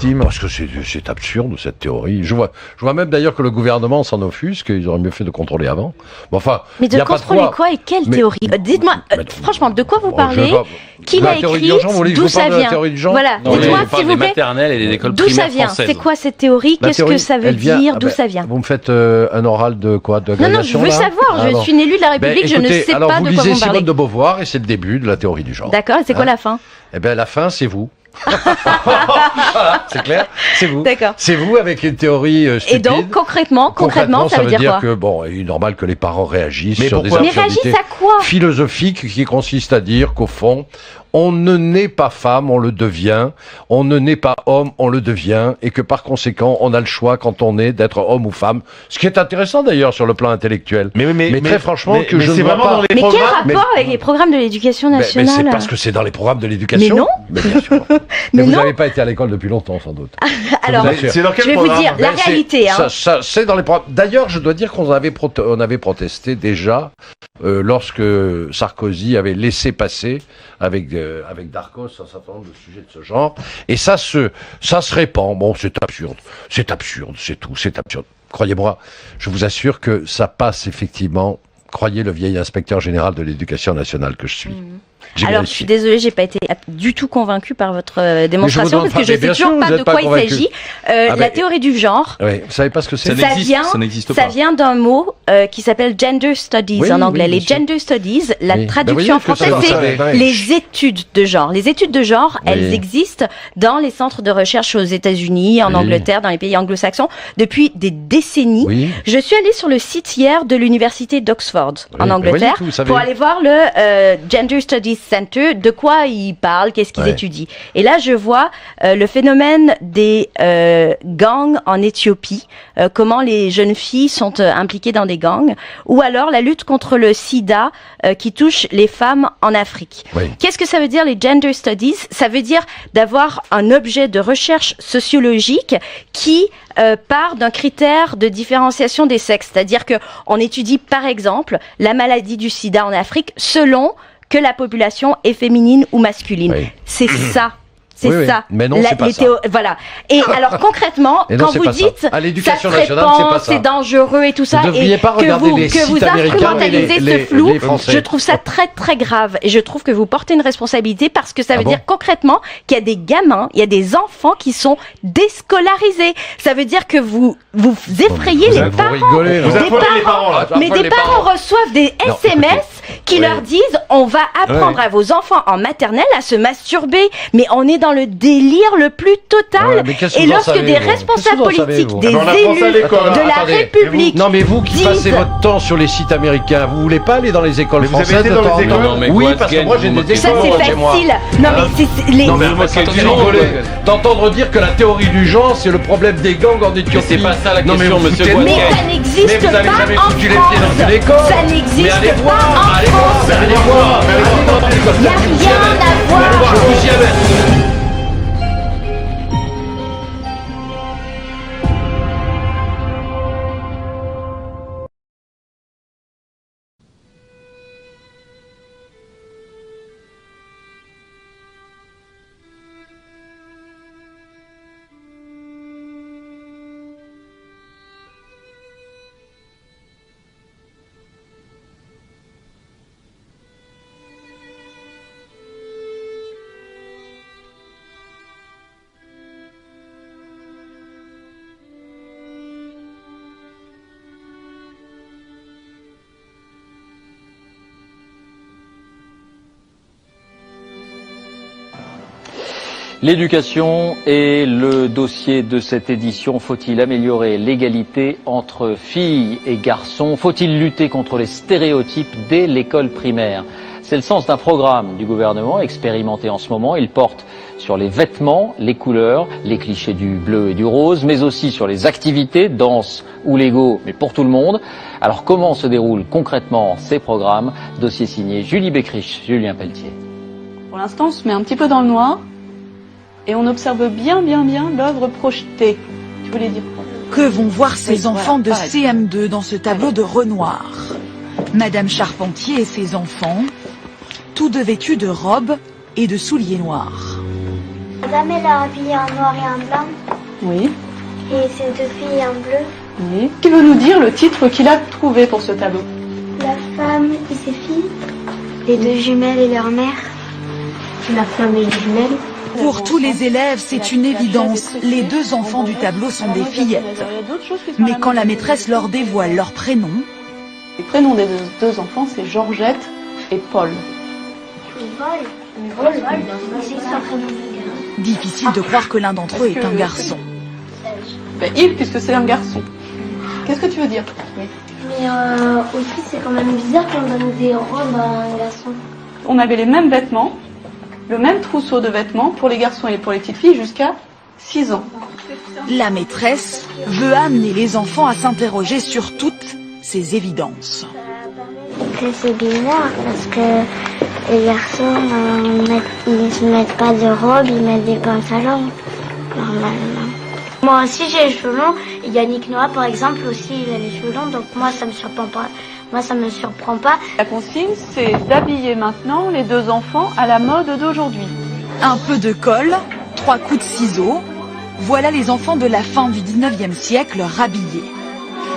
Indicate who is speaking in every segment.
Speaker 1: victimes?
Speaker 2: Parce que c'est absurde, cette théorie. Je vois même d'ailleurs que le gouvernement s'en offusque, qu'ils auraient mieux fait de contrôler avant. Bon, enfin,
Speaker 3: mais de contrôler quoi et quelle théorie? Dites-moi, franchement, de quoi vous parlez? Qui l'a écrit? D'où ça vient? Voilà, dites-moi s'il vous plaît.
Speaker 1: Maternelles et des écoles
Speaker 3: d'où ça vient? C'est quoi cette théorie? Qu'est-ce que ça veut dire? D'où ça vient?
Speaker 2: Vous me faites un oral de quoi? De
Speaker 3: non, je veux savoir. Je suis une élue de la République, je ne sais pas de quoi vous parlez.
Speaker 2: Alors, vous lisez Simone de Beauvoir et c'est le début de la théorie du genre.
Speaker 3: D'accord, et c'est quoi la fin?
Speaker 2: Eh bien, la fin, c'est vous. Voilà, c'est clair, c'est vous.
Speaker 3: D'accord.
Speaker 2: C'est vous avec une théorie stupide.
Speaker 3: Et donc, concrètement, ça veut dire quoi?
Speaker 2: Que bon, il est normal que les parents réagissent sur des
Speaker 3: Mais réagissent à quoi?
Speaker 2: Philosophiques qui consistent à dire qu'au fond, on ne naît pas femme, on le devient. On ne naît pas homme, on le devient. Et que par conséquent, on a le choix quand on est d'être homme ou femme. Ce qui est intéressant d'ailleurs sur le plan intellectuel. Mais très franchement, que je ne vois pas.
Speaker 3: Mais quel rapport avec les programmes de l'éducation nationale?
Speaker 2: C'est parce que c'est dans les programmes de l'éducation.
Speaker 3: Mais non.
Speaker 2: Mais bien sûr. Mais vous n'avez pas été à l'école depuis longtemps, sans doute.
Speaker 3: Alors, je vais vous dire la réalité.
Speaker 2: C'est dans les programmes. D'ailleurs, je dois dire qu'on avait protesté déjà lorsque Sarkozy avait laissé passer avec Darcos un certain nombre de sujets de ce genre. Et ça se répand. Bon, c'est absurde, c'est tout, c'est absurde. Croyez-moi, je vous assure que ça passe effectivement. Croyez le vieil inspecteur général de l'éducation nationale que je suis.
Speaker 3: Alors, je suis désolée, j'ai pas été du tout convaincue par votre démonstration parce que je sais toujours pas de quoi il s'agit. La théorie du genre.
Speaker 2: Oui, vous savez pas ce que c'est?
Speaker 3: Ça n'existe pas. Ça vient d'un mot qui s'appelle gender studies en anglais. Les gender studies, la traduction en français, c'est les études de genre. Les études de genre, elles existent dans les centres de recherche aux États-Unis, en Angleterre, dans les pays anglo-saxons depuis des décennies. Je suis allée sur le site hier de l'université d'Oxford en Angleterre pour aller voir le Gender Studies Center, de quoi ils parlent, qu'est-ce qu'ils étudient. Et là, je vois le phénomène des gangs en Éthiopie, comment les jeunes filles sont impliquées dans des gangs, ou alors la lutte contre le sida qui touche les femmes en Afrique. Qu'est-ce que ça veut dire les gender studies? Ça veut dire d'avoir un objet de recherche sociologique qui part d'un critère de différenciation des sexes, c'est-à-dire que on étudie par exemple la maladie du sida en Afrique selon que la population est féminine ou masculine. C'est ça. C'est ça.
Speaker 2: Mais non, c'est pas ça.
Speaker 3: Voilà. Et alors concrètement, quand vous dites ça se répand, c'est dangereux et tout ça, et que vous instrumentalisez ce flou, je trouve ça très très grave. Et je trouve que vous portez une responsabilité parce que ça veut dire concrètement qu'il y a des gamins, il y a des enfants qui sont déscolarisés. Ça veut dire que vous effrayez les parents. Mais des parents reçoent des SMS qui leur disent on va apprendre à vos enfants en maternelle à se masturber. Mais on est dans le délire le plus total. Et lorsque des responsables politiques, des élus de la République...
Speaker 2: Non mais vous qui passez votre temps sur les sites américains, vous voulez pas aller dans les écoles françaises? Oui, parce que moi j'ai des écoles.
Speaker 3: Ça c'est facile. Non mais c'est les...
Speaker 2: Non mais d'entendre dire que la théorie du genre c'est le problème des gangs en Éthiopie.
Speaker 1: C'est pas ça la question, monsieur Boisguel.
Speaker 3: Mais ça n'existe pas en France. Ça n'existe pas en France.
Speaker 2: Allez voir.
Speaker 3: Il n'y a rien à voir.
Speaker 2: Je vous y amène.
Speaker 4: L'éducation est le dossier de cette édition. Faut-il améliorer l'égalité entre filles et garçons? Faut-il lutter contre les stéréotypes dès l'école primaire? C'est le sens d'un programme du gouvernement expérimenté en ce moment. Il porte sur les vêtements, les couleurs, les clichés du bleu et du rose, mais aussi sur les activités, danse ou Lego, mais pour tout le monde. Alors comment se déroulent concrètement ces programmes? Dossier signé Julie Beckrich, Julien Pelletier.
Speaker 5: Pour l'instant, on se met un petit peu dans le noir et on observe bien l'œuvre projetée. Tu voulais dire quoi?
Speaker 6: Que vont voir ces enfants de CM2 dans ce tableau de Renoir? Madame Charpentier et ses enfants, tous deux vêtus de robes et de souliers noirs.
Speaker 7: Madame, elle a habillé en noir et en blanc.
Speaker 5: Oui.
Speaker 7: Et ses deux filles en bleu.
Speaker 5: Oui. Qui veut nous dire le titre qu'il a trouvé pour ce tableau?
Speaker 7: La femme et ses filles. Les deux jumelles et leur mère. La femme et les jumelles.
Speaker 6: Pour tous les élèves, c'est une évidence. Les deux enfants du tableau sont des fillettes. Mais quand la maîtresse leur dévoile leurs prénoms...
Speaker 5: Les prénoms des deux enfants, c'est Georgette et Paul.
Speaker 6: Difficile de croire que l'un d'entre eux est un garçon.
Speaker 5: Ben, il, puisque c'est un garçon. Qu'est-ce que tu veux dire?
Speaker 7: Mais aussi, c'est quand même bizarre qu'on donne des robes à un garçon.
Speaker 5: On avait les mêmes vêtements, le même trousseau de vêtements pour les garçons et pour les petites filles jusqu'à 6 ans.
Speaker 6: La maîtresse veut amener les enfants à s'interroger sur toutes ces évidences.
Speaker 7: C'est bizarre parce que les garçons, ils ne mettent pas de robe, ils mettent des pantalons, normalement. Moi aussi j'ai les cheveux longs, et Yannick Noah par exemple aussi il a les cheveux longs, donc moi ça me surprend pas.
Speaker 5: La consigne, c'est d'habiller maintenant les deux enfants à la mode d'aujourd'hui.
Speaker 6: Un peu de colle, 3 coups de ciseaux, voilà les enfants de la fin du 19e siècle rhabillés.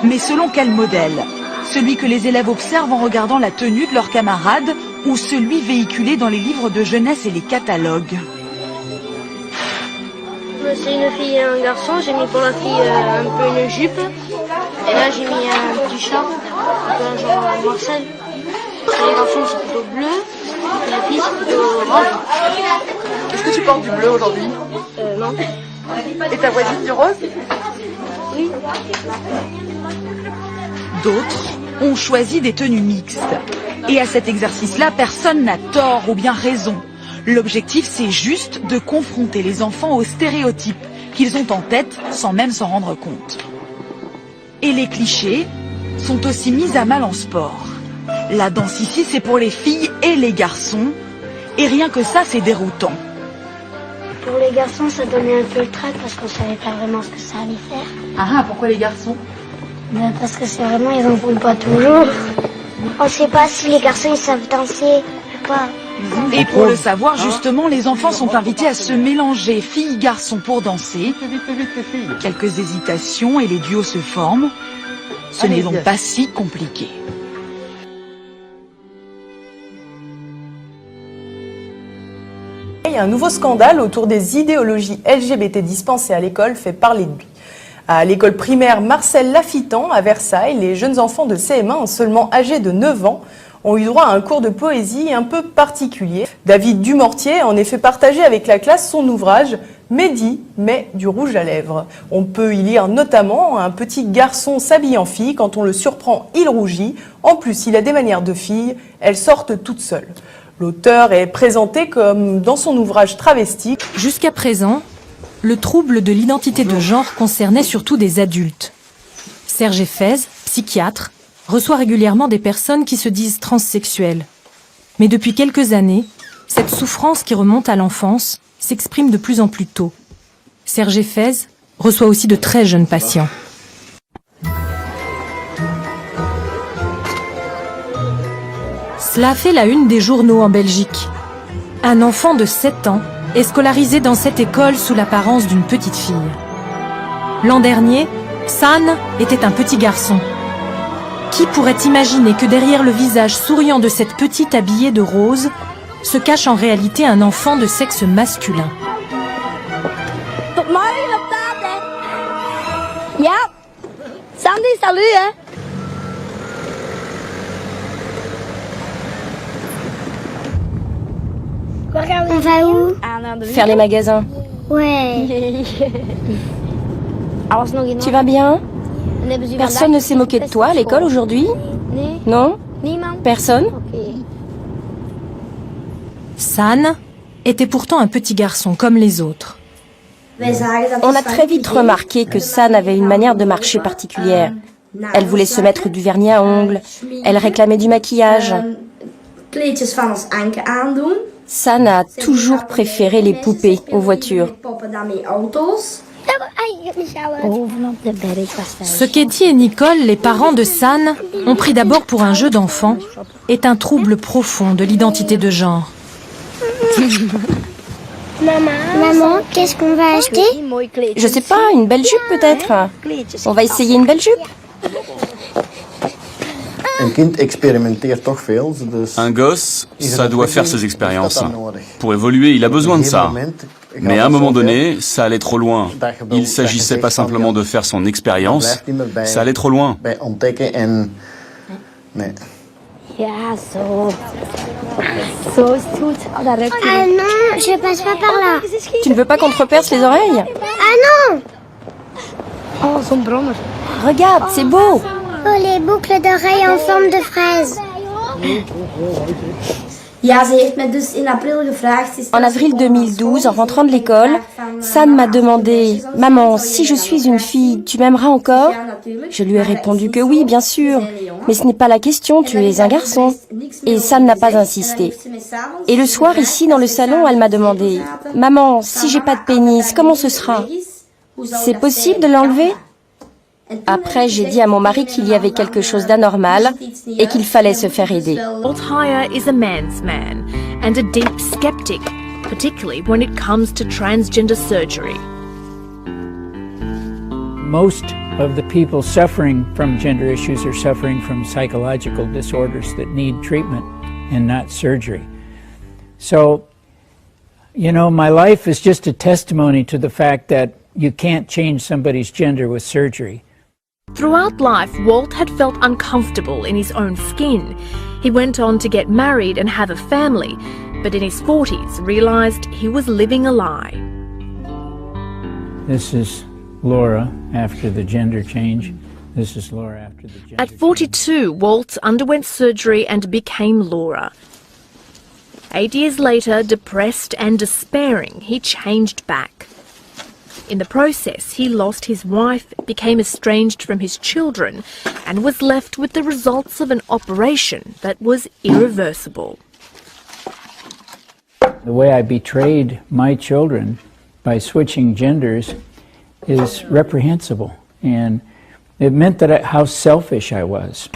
Speaker 6: Mais selon quel modèle? Celui que les élèves observent en regardant la tenue de leurs camarades ou celui véhiculé dans les livres de jeunesse et les catalogues?
Speaker 7: C'est une fille et un garçon, j'ai mis pour la fille un peu une jupe, et là j'ai mis un petit short, un peu genre Marcel. Et les garçons c'est plutôt bleu, et la fille c'est plutôt rose.
Speaker 5: Est-ce que tu portes du bleu aujourd'hui?
Speaker 7: Non.
Speaker 5: Et ta voisine du rose?
Speaker 7: Oui.
Speaker 6: D'autres ont choisi des tenues mixtes. Et à cet exercice-là, personne n'a tort ou bien raison. L'objectif, c'est juste de confronter les enfants aux stéréotypes qu'ils ont en tête sans même s'en rendre compte. Et les clichés sont aussi mis à mal en sport. La danse ici, c'est pour les filles et les garçons. Et rien que ça, c'est déroutant.
Speaker 7: Pour les garçons, ça donnait un peu le trac parce qu'on savait pas vraiment ce que ça allait faire.
Speaker 5: Ah, pourquoi les garçons?
Speaker 7: Ben, parce que c'est vraiment, ils en font pas toujours. On sait pas si les garçons ils savent danser ou pas.
Speaker 6: Et pour le savoir, justement, les enfants sont invités à se mélanger filles-garçons pour danser. Quelques hésitations et les duos se forment. Ce n'est donc pas si compliqué.
Speaker 8: Il y a un nouveau scandale autour des idéologies LGBT dispensées à l'école fait parler de lui. À l'école primaire Marcel Lafittan à Versailles, les jeunes enfants de CM1 seulement âgés de 9 ans ont eu droit à un cours de poésie un peu particulier. David Dumortier a en effet partagé avec la classe son ouvrage « Mehdi met du rouge à lèvres ». On peut y lire notamment un petit garçon s'habille en fille, quand on le surprend, il rougit. En plus, il a des manières de fille, elles sortent toutes seules. L'auteur est présenté comme dans son ouvrage travesti.
Speaker 9: Jusqu'à présent, le trouble de l'identité de genre concernait surtout des adultes. Serge Effez, psychiatre, reçoit régulièrement des personnes qui se disent transsexuelles. Mais depuis quelques années, cette souffrance qui remonte à l'enfance s'exprime de plus en plus tôt. Serge Effez reçoit aussi de très jeunes patients. Cela a fait la une des journaux en Belgique. Un enfant de 7 ans est scolarisé dans cette école sous l'apparence d'une petite fille. L'an dernier, San était un petit garçon. Qui pourrait imaginer que derrière le visage souriant de cette petite habillée de rose se cache en réalité un enfant de sexe masculin?
Speaker 7: Good morning, Papa. Yep. Sandy, salut, hein. On va où?
Speaker 3: Faire les magasins.
Speaker 7: Ouais.
Speaker 3: Tu vas bien? Personne ne s'est moqué de toi à l'école aujourd'hui? Non? Personne?
Speaker 9: San était pourtant un petit garçon comme les autres.
Speaker 3: On a très vite remarqué que San avait une manière de marcher particulière. Elle voulait se mettre du vernis à ongles, elle réclamait du maquillage. San a toujours préféré les poupées aux voitures.
Speaker 9: Ce qu'Eddie et Nicole, les parents de San, ont pris d'abord pour un jeu d'enfant, est un trouble profond de l'identité de genre.
Speaker 7: Maman, qu'est-ce qu'on va acheter?
Speaker 3: Je sais pas, une belle jupe peut-être. On va essayer une belle jupe.
Speaker 1: Un gosse, ça doit faire ses expériences. Pour évoluer, il a besoin de ça. Mais à un moment donné, ça allait trop loin. Il s'agissait pas simplement de faire son expérience, ça allait trop loin.
Speaker 7: Ah non, je passe pas par là.
Speaker 3: Tu ne veux pas qu'on te reperce les oreilles?
Speaker 7: Ah non!
Speaker 3: Regarde, c'est beau.
Speaker 7: Oh, les boucles d'oreilles en forme de fraise.
Speaker 3: En avril 2012, en rentrant de l'école, San m'a demandé « Maman, si je suis une fille, tu m'aimeras encore ?» Je lui ai répondu que oui, bien sûr. Mais ce n'est pas la question, tu es un garçon. Et San n'a pas insisté. Et le soir, ici, dans le salon, elle m'a demandé « Maman, si j'ai pas de pénis, comment ce sera? C'est possible de l'enlever ?» Après, j'ai dit à mon mari qu'il y avait quelque chose d'anormal et qu'il fallait se faire aider.
Speaker 9: Walt Heyer is a man's man and a deep skeptic, particularly when it comes to transgender surgery.
Speaker 10: Most of the people suffering from gender issues are suffering from psychological disorders that need treatment and not surgery. So, you know, my life is just a testimony to the fact that you can't change somebody's gender with surgery.
Speaker 9: Throughout life, Walt had felt uncomfortable in his own skin. He went on to get married and have a family, but in his 40s realised he was living a lie.
Speaker 10: This is Laura after the gender change. This is Laura after the gender
Speaker 9: At 42, Walt underwent surgery and became Laura. 8 years later, depressed and despairing, he changed back. In the process, he lost his wife, became estranged from his children, and was left with the results of an operation that was irreversible.
Speaker 10: The way I betrayed my children by switching genders is reprehensible, and it meant that how selfish I was.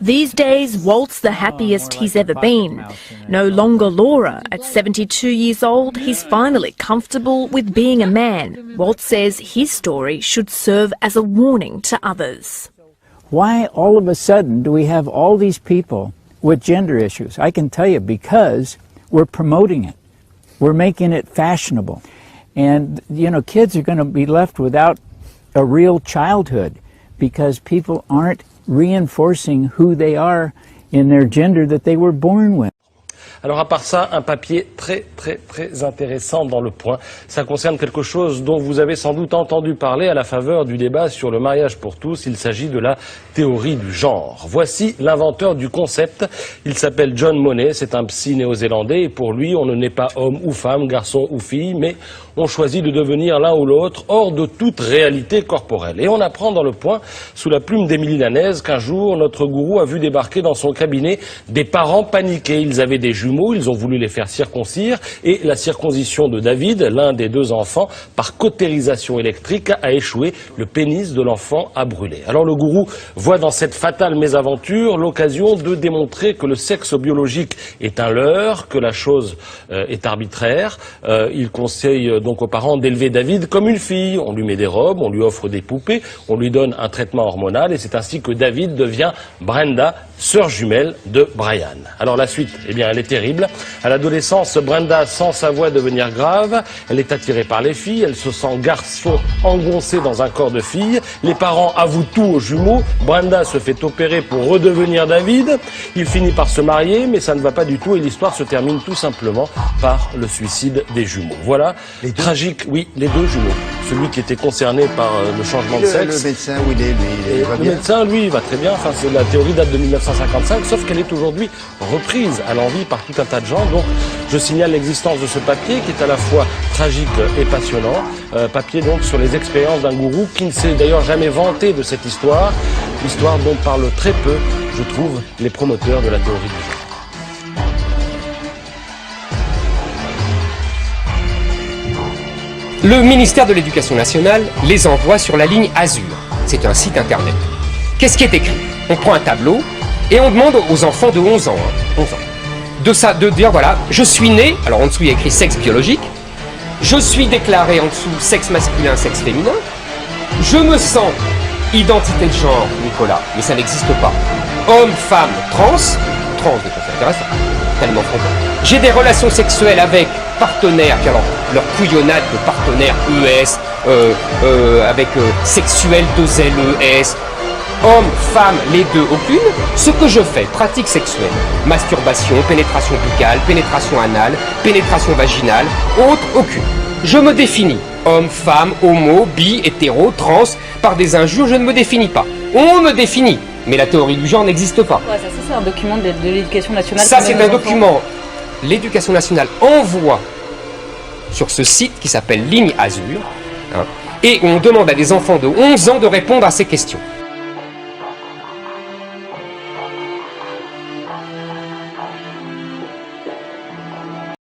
Speaker 9: These days, Walt's the happiest he's ever been. No longer Laura. At 72 years old, he's finally comfortable with being a man. Walt says his story should serve as a warning to others.
Speaker 10: Why all of a sudden do we have all these people with gender issues? I can tell you, because we're promoting it. We're making it fashionable. And, you know, kids are going to be left without a real childhood because people aren't reinforcing who they are in their gender that they were born with.
Speaker 11: Alors à part ça, un papier très intéressant dans Le Point. Ça concerne quelque chose dont vous avez sans doute entendu parler à la faveur du débat sur le mariage pour tous. Il s'agit de la théorie du genre. Voici l'inventeur du concept. Il s'appelle John Money, c'est un psy néo-zélandais et pour lui, on ne naît pas homme ou femme, garçon ou fille, mais on choisit de devenir l'un ou l'autre hors de toute réalité corporelle. Et on apprend dans Le Point, sous la plume d'Émilie Lanaise, qu'un jour, notre gourou a vu débarquer dans son cabinet des parents paniqués. Ils avaient des jumeaux, ils ont voulu les faire circoncire et la circoncision de David, l'un des deux enfants, par cautérisation électrique a échoué. Le pénis de l'enfant a brûlé. Alors le gourou voit dans cette fatale mésaventure l'occasion de démontrer que le sexe biologique est un leurre, que la chose est arbitraire. Il conseille donc aux parents d'élever David comme une fille. On lui met des robes, on lui offre des poupées, on lui donne un traitement hormonal et c'est ainsi que David devient Brenda, sœur jumelle de Brian. Alors la suite, eh bien, elle est terrible. À l'adolescence, Brenda sent sa voix devenir grave. Elle est attirée par les filles. Elle se sent garçon engoncé dans un corps de fille. Les parents avouent tout aux jumeaux. Brenda se fait opérer pour redevenir David. Il finit par se marier, mais ça ne va pas du tout et l'histoire se termine tout simplement par le suicide des jumeaux. Voilà, tragique, oui, les deux jumeaux. Celui qui était concerné par le changement de sexe.
Speaker 12: Le médecin, où il est, lui, il va
Speaker 11: le
Speaker 12: bien.
Speaker 11: médecin, lui, il va très bien. Enfin, la théorie date de 1955, sauf qu'elle est aujourd'hui reprise à l'envi par tout un tas de gens. Donc, je signale l'existence de ce papier qui est à la fois tragique et passionnant. Papier donc sur les expériences d'un gourou qui ne s'est d'ailleurs jamais vanté de cette histoire. Histoire dont parlent très peu, je trouve, les promoteurs de la théorie du genre.
Speaker 13: Le ministère de l'Éducation nationale les envoie sur la ligne Azur. C'est un site internet. Qu'est-ce qui est écrit? On prend un tableau et on demande aux enfants de 11 ans, de dire voilà, je suis né, alors en dessous il y a écrit sexe biologique, Je suis déclaré en dessous sexe masculin, sexe féminin. Je me sens identité de genre, Nicolas, mais ça n'existe pas. Homme, femme, trans, des choses intéressantes, tellement frontal. J'ai des relations sexuelles avec partenaires, puis alors leur couillonnade de partenaires ES, avec sexuel 2LES, homme, femme, les deux, aucune. Ce que je fais, pratique sexuelle, masturbation, pénétration buccale, pénétration anale, pénétration vaginale, autre, aucune. Je me définis, homme, femme, homo, bi, hétéro, trans, par des injures, je ne me définis pas. On me définit, mais la théorie du genre n'existe pas.
Speaker 5: Ouais, ça c'est un document de l'éducation nationale.
Speaker 13: Ça c'est un document, l'éducation nationale envoie sur ce site qui s'appelle Ligne Azur, hein, et on demande à des enfants de 11 ans de répondre à ces questions.